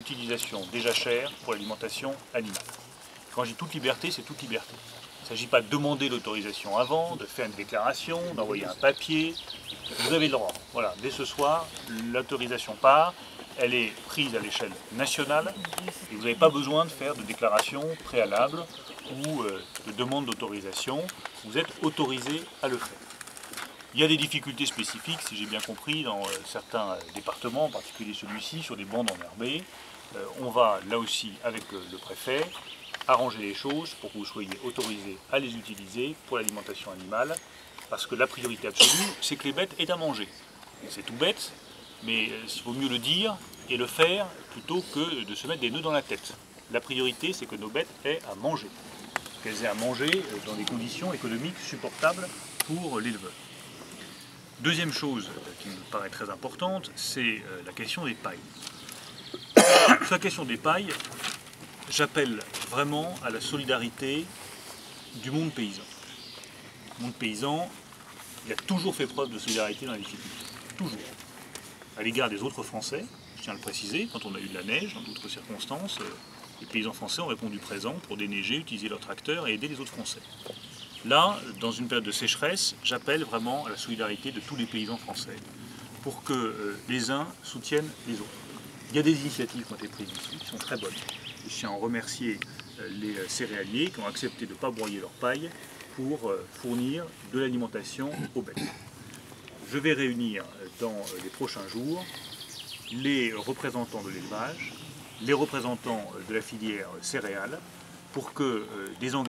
Utilisation des jachères pour l'alimentation animale. Quand je dis toute liberté, c'est toute liberté. Il ne s'agit pas de demander l'autorisation avant, de faire une déclaration, d'envoyer un papier. Vous avez le droit. Voilà, dès ce soir, l'autorisation part. Elle est prise à l'échelle nationale et vous n'avez pas besoin de faire de déclaration préalable ou de demande d'autorisation. Vous êtes autorisé à le faire. Il y a des difficultés spécifiques, si j'ai bien compris, dans certains départements, en particulier celui-ci, sur des bandes enherbées. On va, là aussi, avec le préfet, arranger les choses pour que vous soyez autorisés à les utiliser pour l'alimentation animale, parce que la priorité absolue, c'est que les bêtes aient à manger. C'est tout bête, mais il vaut mieux le dire et le faire plutôt que de se mettre des nœuds dans la tête. La priorité, c'est que nos bêtes aient à manger, qu'elles aient à manger dans des conditions économiques supportables pour l'éleveur. Deuxième chose qui me paraît très importante, c'est la question des pailles. Sur la question des pailles, j'appelle vraiment à la solidarité du monde paysan. Le monde paysan, il a toujours fait preuve de solidarité dans la difficulté. Toujours. À l'égard des autres Français, je tiens à le préciser, quand on a eu de la neige, dans d'autres circonstances, les paysans français ont répondu présent pour déneiger, utiliser leurs tracteurs et aider les autres Français. Là, dans une période de sécheresse, j'appelle vraiment à la solidarité de tous les paysans français pour que les uns soutiennent les autres. Il y a des initiatives qui ont été prises ici, qui sont très bonnes. Je tiens à en remercier les céréaliers qui ont accepté de ne pas broyer leur paille pour fournir de l'alimentation aux bêtes. Je vais réunir dans les prochains jours les représentants de l'élevage, les représentants de la filière céréales, pour que des engagements